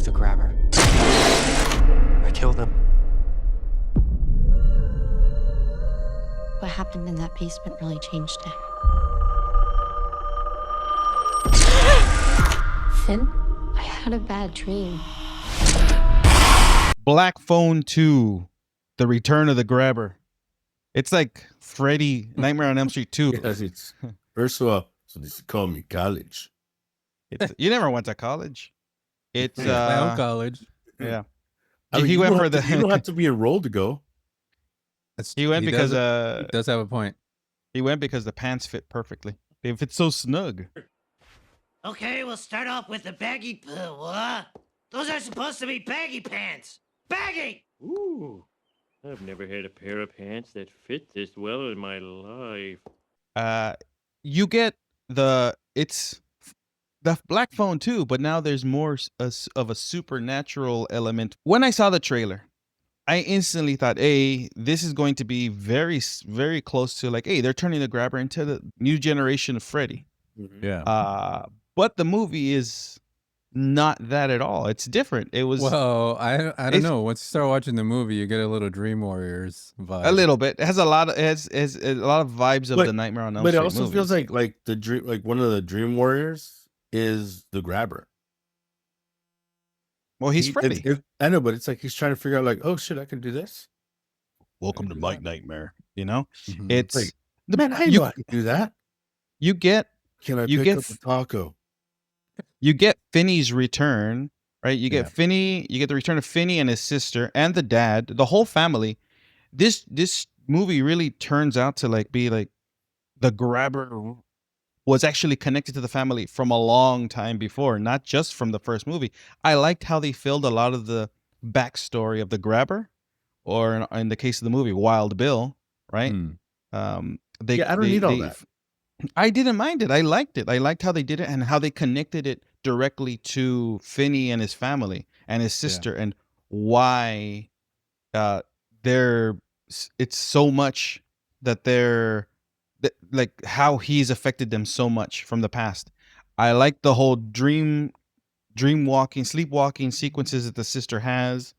with the grabber. I killed him. What happened in that basement really changed it. Finn, I had a bad dream. Black Phone 2, The Return of the Grabber. It's like Freddy, Nightmare on Elm Street 2. Yes, it's first of all, so they used to call me college. You never went to college. It's My own college. yeah. I mean, He you went don't for have the to- you don't have to be enrolled to go. he went because he does have a point. he went because the pants fit perfectly. They fit so snug. Okay, we'll start off with the baggy what? Those are supposed to be baggy pants. Baggy! Ooh, I've never had a pair of pants that fit this well in my life. You get the Black Phone 2, but now there's more of a supernatural element. When I saw the trailer, I instantly thought, hey, this is going to be very, very close to like, hey, they're turning the grabber into the new generation of Freddy. Yeah. But the movie is not that at all. It's different. It was Well, I don't know. Once you start watching the movie, you get a little Dream Warriors vibe. a little bit. It has a lot of has a lot of vibes of the Nightmare on Elm But Street it also movies. feels like the dream, like one of the Dream Warriors is the grabber. Well, he's Freddy. I know, but it's like he's trying to figure out, like, oh shit, I can do this. Welcome to Mike Nightmare. You know, Mhm. it's Like, Man, I know I can do that. you get Can I you pick get up a taco? you get Finney's return, right? You get Yeah. Finney, you get the return of Finney and his sister and the dad, the whole family. This movie really turns out to like be like the grabber was actually connected to the family from a long time before, not just from the first movie. I liked how they filled a lot of the backstory of the grabber, or in the case of the movie, Wild Bill, right? Hmm. They I don't need all that. I didn't mind it. I liked it. I liked how they did it and how they connected it directly to Finney and his family and his sister, and why it's so much that like how he's affected them so much from the past. I like the whole dream walking, sleepwalking sequences that the sister has.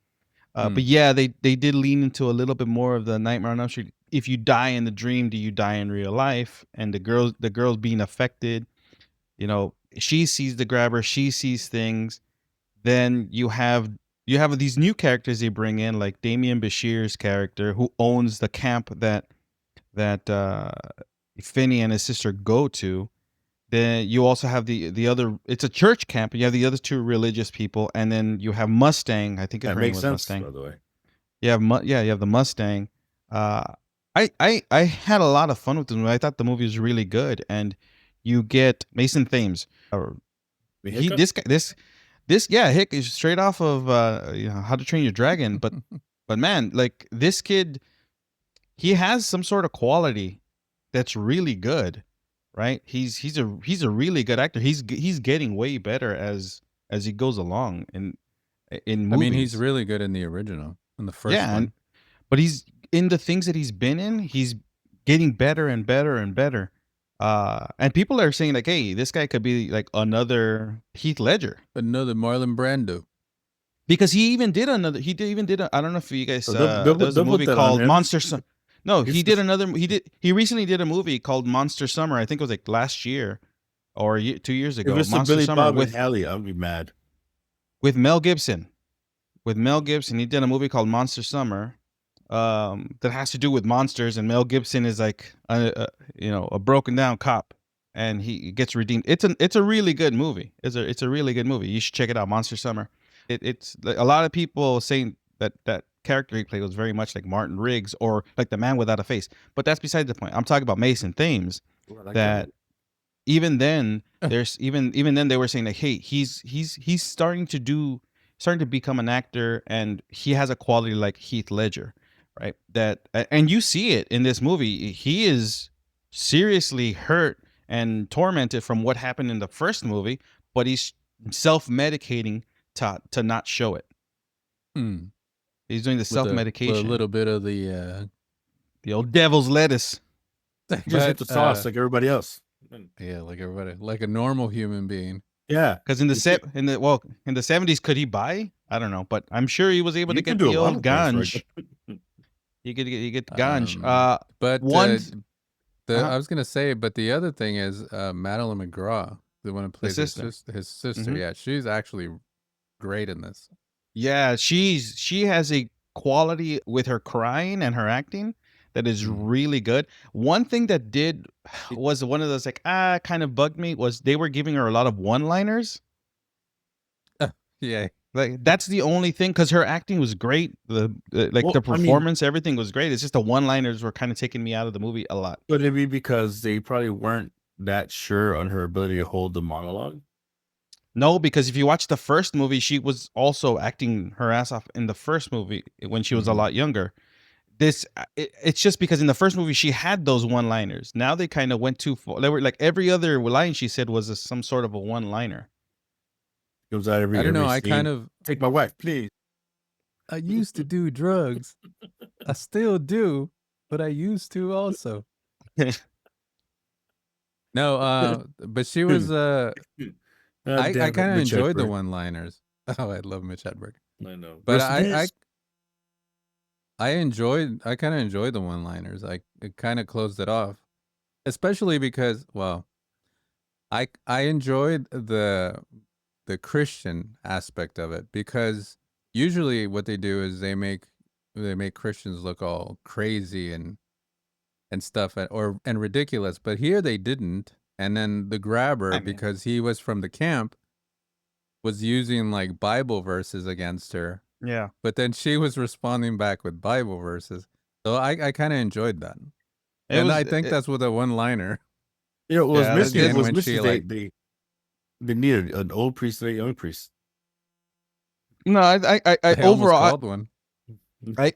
But yeah, they did lean into a little bit more of the Nightmare on Elm Street. If you die in the dream, do you die in real life? And the girl's being affected. You know, she sees the grabber, she sees things. Then you have these new characters they bring in, like Damian Bashir's character, who owns the camp that Finney and his sister go to. Then you also have the other. It's a church camp. You have the other two religious people, and then you have Mustang. I think That her name makes was sense, Mustang. by the way. You have the Mustang. I had a lot of fun with the movie. I thought the movie was really good, and you get Mason Thames. Hiccup? Hick is straight off of How to Train Your Dragon, but man, like this kid, he has some sort of quality that's really good, right? He's a really good actor. He's getting way better as he goes along in movies. I mean, he's really good in the original, in the first one. But he's in the things that he's been in, he's getting better and better and better. And people are saying like, hey, this guy could be like another Heath Ledger. Another Marlon Brando. Because he even did I don't know if you guys they'll there was a put movie that on called him. Monster Summer. No, It's he recently did a movie called Monster Summer. I think it was like last year or 2 years ago. If it's Monster a Billy Summer Bob with and Hallie, I'll be mad. with Mel Gibson. With Mel Gibson, he did a movie called Monster Summer, that has to do with monsters, and Mel Gibson is like a broken down cop, and he gets redeemed. It's a really good movie. It's a really good movie. You should check it out, Monster Summer. It's like a lot of people saying that character he played was very much like Martin Riggs or like the Man Without a Face, but that's beside the point. I'm talking about Mason Thames. Ooh, I like That even then there's even then they were saying like, hey, he's starting to become an actor, and he has a quality like Heath Ledger, right? And you see it in this movie. He is seriously hurt and tormented from what happened in the first movie, but he's self-medicating to not show it. Hmm. He's doing the With self-medication. a little bit of the the old devil's lettuce. Just hit the sauce like everybody else. yeah, like everybody, like a normal human being. Yeah. Because in the 70s, could he buy? I don't know, but I'm sure he was able to You can get do the a lot old of things ganj. for it. You get ganj. But one. I was gonna say, but the other thing is Madeline McGraw, the one who plays sister. his sister. Mhm. Yeah, she's actually great in this. Yeah, she has a quality with her crying and her acting that is really good. One thing that did was one of those like kind of bugged me was they were giving her a lot of one-liners. Yeah, Like that's the only thing because her acting was great. The Well, the I mean- performance, everything was great. It's just the one-liners were kind of taking me out of the movie a lot. Could it be because they probably weren't that sure on her ability to hold the monologue? No, because if you watch the first movie, she was also acting her ass off in the first movie when she was a Mhm. lot younger. It's just because in the first movie she had those one-liners. Now they kind of went too far. They were like every other line she said was some sort of a one-liner. It was out every. I don't know. every I scene. kind of Take my wife, please. I used to do drugs. I still do, but I used to also. No, but she was I kind of enjoyed the one-liners. Oh, I love Mitch Hedberg. I know, But Versus I kind of enjoyed the one-liners. It kind of closed it off, especially because, well, I enjoyed the Christian aspect of it because usually what they do is they make Christians look all crazy and stuff and ridiculous, but here they didn't. And then the grabber, I mean- because he was from the camp, was using like Bible verses against her. Yeah. But then she was responding back with Bible verses. So I kind of enjoyed that. I think that's with a one-liner. You know, it was Yeah, missing. again, It was when missing. she, like- They needed an old priest and a young priest. No, I They almost overall called one.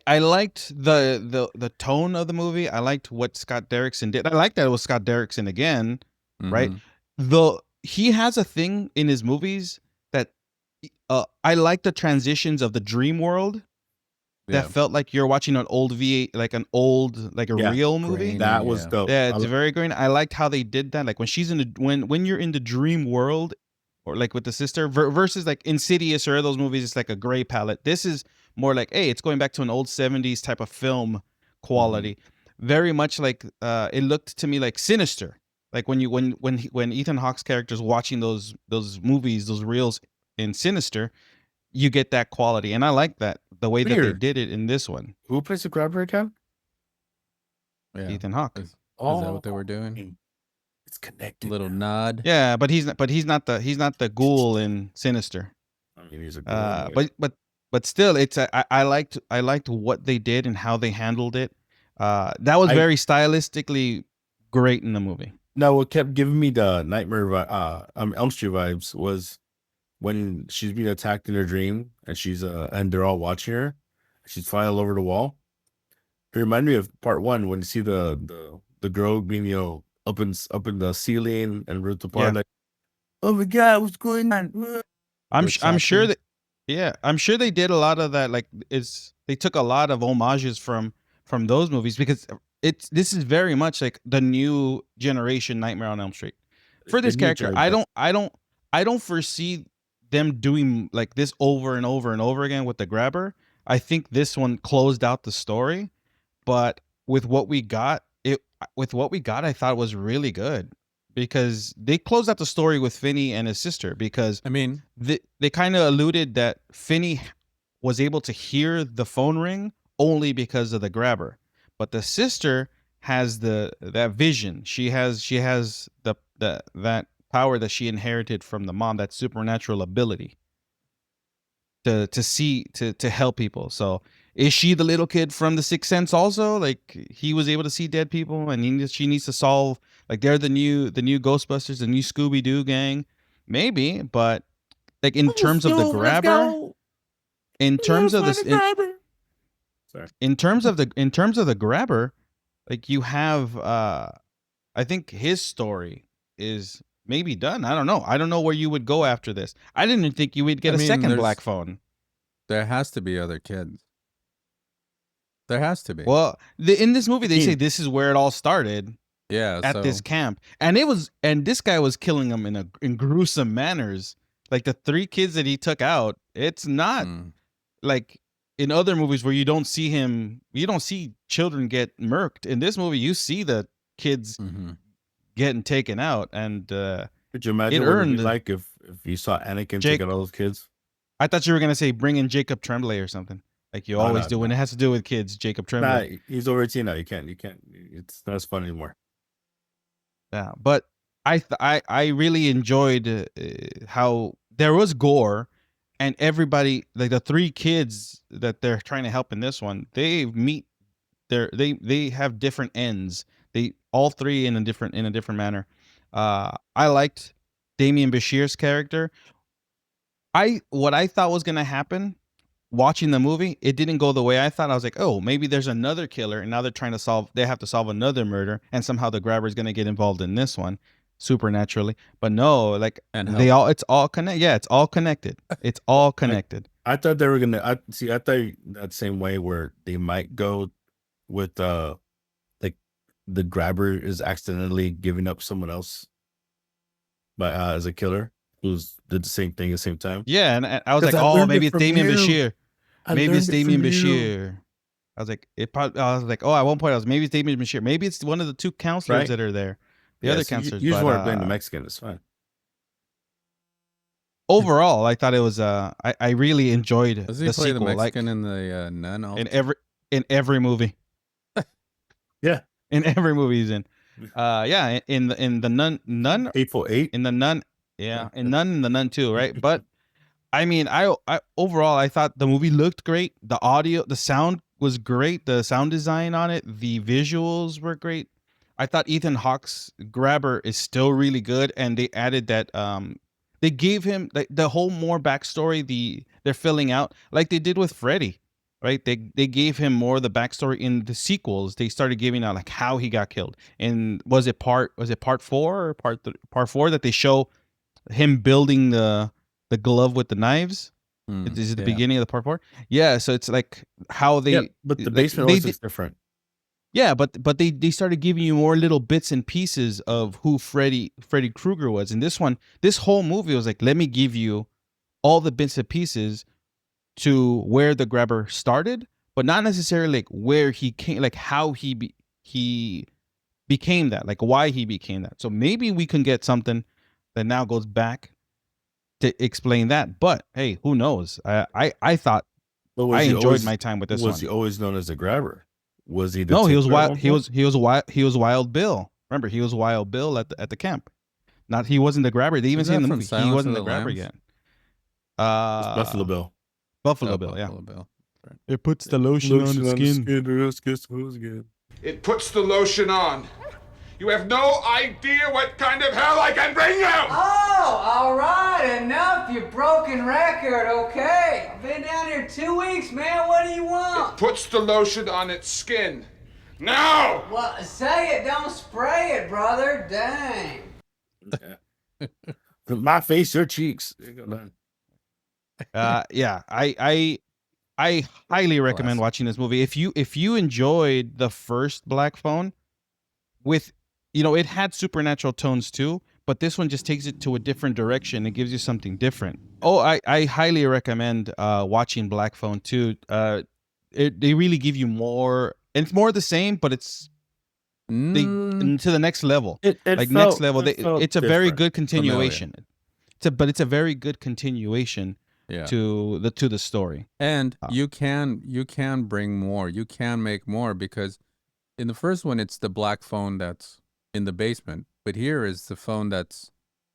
I liked the tone of the movie. I liked what Scott Derrickson did. I liked that it was Scott Derrickson again, right? Mhm. He has a thing in his movies that I like the transitions of the dream world Yeah. that felt like you're watching an old V8, like an old like a Yeah, real movie. grainy. That was Yeah. dope. Yeah, I it's li- very green. I liked how they did that. Like when she's in the when you're in the dream world, or like with the sister versus like Insidious or those movies, it's like a gray palette. This is more like, hey, it's going back to an old 70s type of film quality. Very much like it looked to me like Sinister. Like when Ethan Hawke's character's watching those movies, those reels in Sinister, you get that quality, and I like that the way that they Weird. did it in this one. Who plays the grabber again? Yeah. Ethan Hawke. Is that what they were doing? It's connected. Little now. nod. Yeah, but he's not the ghoul in Sinister. I mean, he's a good anyway. But still, it's I liked what they did and how they handled it. That was I- very stylistically great in the movie. No, what kept giving me the nightmare Elm Street vibes was when she's being attacked in her dream and she's and they're all watching her. She's flying all over the wall. It reminded me of part one when you see the girl being up in the ceiling and ripped apart Yeah. like, oh my god, what's going on? I'm With sure Sachi. that I'm sure they did a lot of that. Like they took a lot of homages from those movies because this is very much like the new generation Nightmare on Elm Street. For this The new character, I don't foresee them doing like this over and over and over again with the grabber. I think this one closed out the story, but with what we got, I thought it was really good because they closed out the story with Finney and his sister because I mean, they kind of alluded that Finney was able to hear the phone ring only because of the grabber, but the sister has that vision. She has that power that she inherited from the mom, that supernatural ability to see to help people. So is she the little kid from The Sixth Sense also? Like he was able to see dead people, and she needs to solve. Like they're the new Ghostbusters, the new Scooby Doo gang, maybe. But like in terms of the grabber, in terms of this, in terms of the grabber, like you have, I think his story is maybe done. I don't know. I don't know where you would go after this. I didn't think you would get I a mean, second there's- black phone. there has to be other kids. There has to be. Well, in this movie, they say Yeah. this is where it all started. Yeah. at this So camp, and this guy was killing them in gruesome manners. Like the 3 kids that he took out, it's not mm, like in other movies where you don't see children get murked. In this movie, you see the kids mhm. getting taken out, and Could you imagine it what it'd be earned like if you saw Anakin Jake. take out all those kids? I thought you were gonna say bring in Jacob Tremblay or something, like you No, always no, do when it has to do with kids. Jacob Nah, Tremblay. he's over 18 now. You can't. It's not as fun anymore. Yeah, but I really enjoyed how there was gore, and everybody, like the 3 kids that they're trying to help in this one, they have different ends. They all 3 in a different manner. I liked Damian Bashir's character. What I thought was gonna happen watching the movie, it didn't go the way I thought. I was like, oh, maybe there's another killer, and now they have to solve another murder, and somehow the grabber is gonna get involved in this one supernaturally. But no, like And it's all connected. Yeah, it's all connected. It's all connected. I thought they were gonna. I thought that same way where they might go with like the grabber is accidentally giving up someone else, but as a killer who's did the same thing at the same time. Yeah, and I was 'Cause like, I oh, learned maybe it it's from Damian you. Bashir. I Maybe it's learned it Damian from you. Bashir. I was like, oh, at one point I was maybe it's Damian Bashir. Maybe it's one of the 2 counselors Right. that are there. The Yeah, other so you counselors. just But want to blame the Mexican. It's fine. overall, I thought it was I really enjoyed Does he the play sequel. the Like Mexican in the Nun? in every movie. Yeah. In every movie he's in. Yeah, in the Nun Hateful Eight. in the Nun, yeah, in the Nun too, right? But I mean, I overall I thought the movie looked great. The audio, the sound was great. The sound design on it, the visuals were great. I thought Ethan Hawke's grabber is still really good, and they added that they gave him like the whole more backstory. They're filling out like they did with Freddy, right? They gave him more of the backstory in the sequels. They started giving out like how he got killed. And was it part 4 or part 4 that they show him building the glove with the knives? Mm, Is it the yeah. beginning of the part 4? Yeah, so it's like how they Yeah, but the like, basement they always did- looks different. yeah, but they started giving you more little bits and pieces of who Freddy Krueger was. And this whole movie was like, let me give you all the bits and pieces to where the grabber started, but not necessarily like where he came, like how he became that, like why he became that. So maybe we can get something that now goes back to explain that. But hey, who knows? I thought But was I he enjoyed always- my time with this Was one. he always known as a grabber? Was he? The No, he was Tickler at wild. one He point? he was Wild Bill. Remember, he was Wild Bill at the camp. Not he wasn't the grabber. They even Isn't say in that the from movie he Silence wasn't of the the grabber Lambs? yet. It's Buffalo Bill. Buffalo Oh, Bill, yeah. Buffalo Bill. It puts the lotion on the skin. It puts the lotion on. You have no idea what kind of hell I can bring you! Oh, all right, enough, you broken record, okay? I've been down here 2 weeks, man, what do you want? Puts the lotion on its skin. Now! Well, say it, don't spray it, brother, dang. My face, your cheeks. There you go, done. Yeah, I highly recommend Classic. watching this movie. If you enjoyed the first Black Phone, with it had supernatural tones too, but this one just takes it to a different direction. It gives you something different. Oh, I highly recommend watching Black Phone too. They really give you more, and it's more the same, but it's Mm, to the next level. It Like felt- next level. it felt It's a very different, good familiar. continuation. It's a very good continuation yeah. to the story. And Oh. you can bring more. You can make more because in the first one it's the black phone that's in the basement, but here is the phone that's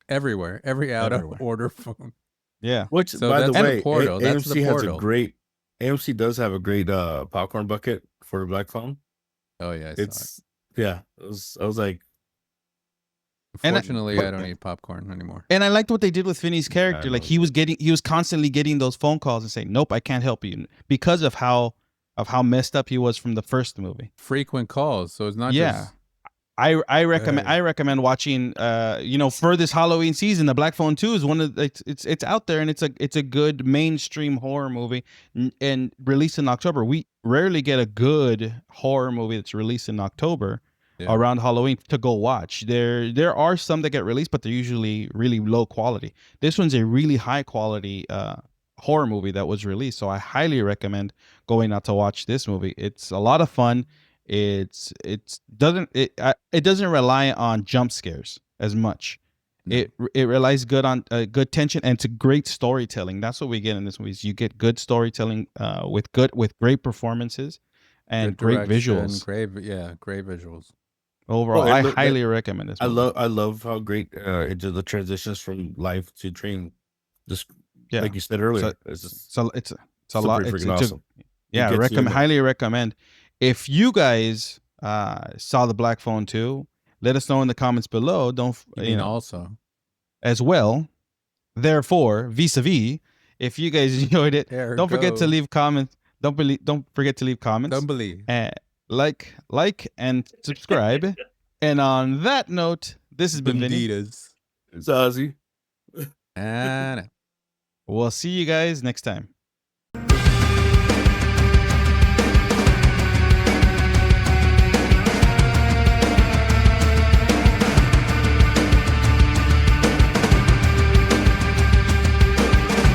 everywhere, every out Everywhere. of order phone. Yeah. Which, So by the that's the way, portal. That's the AMC has portal. a great. AMC does have a great popcorn bucket for the Black Phone. Oh yeah, I saw it. It's yeah. I was like, And Unfortunately, I don't eat popcorn anymore. And I liked what they did with Finney's character. Like know. he was constantly getting those phone calls and saying, "Nope, I can't help you," because of how messed up he was from the first movie. Frequent calls, so it's not Yeah. just I recommend watching for this Halloween season. The Black Phone 2 is one of it's out there, and it's a good mainstream horror movie and released in October. We rarely get a good horror movie that's released in October. Yeah. around Halloween to go watch. There are some that get released, but they're usually really low quality. This one's a really high quality horror movie that was released, so I highly recommend going out to watch this movie. It's a lot of fun. It doesn't rely on jump scares as much. No. It relies good on good tension, and it's a great storytelling. That's what we get in this movie. Is you get good storytelling with great performances and Good great direction, visuals. Great visuals. Overall, and I look, highly recommend this. I Movie. love how great into the transitions from life to dream. Just Yeah. like you said earlier, So- it's just So it's a so lot. pretty It's freaking awesome. yeah, gets you in there. highly recommend. If you guys saw the Black Phone 2, let us know in the comments below. Don't You you mean know also? as well. Therefore, vis-a-vis, if you guys enjoyed it, There don't forget to go. leave comments. Don't forget to leave comments. Don't believe. Like and subscribe. And on that note, this has been Vinny. Banditas. It's Ozzy. And We'll see you guys next time.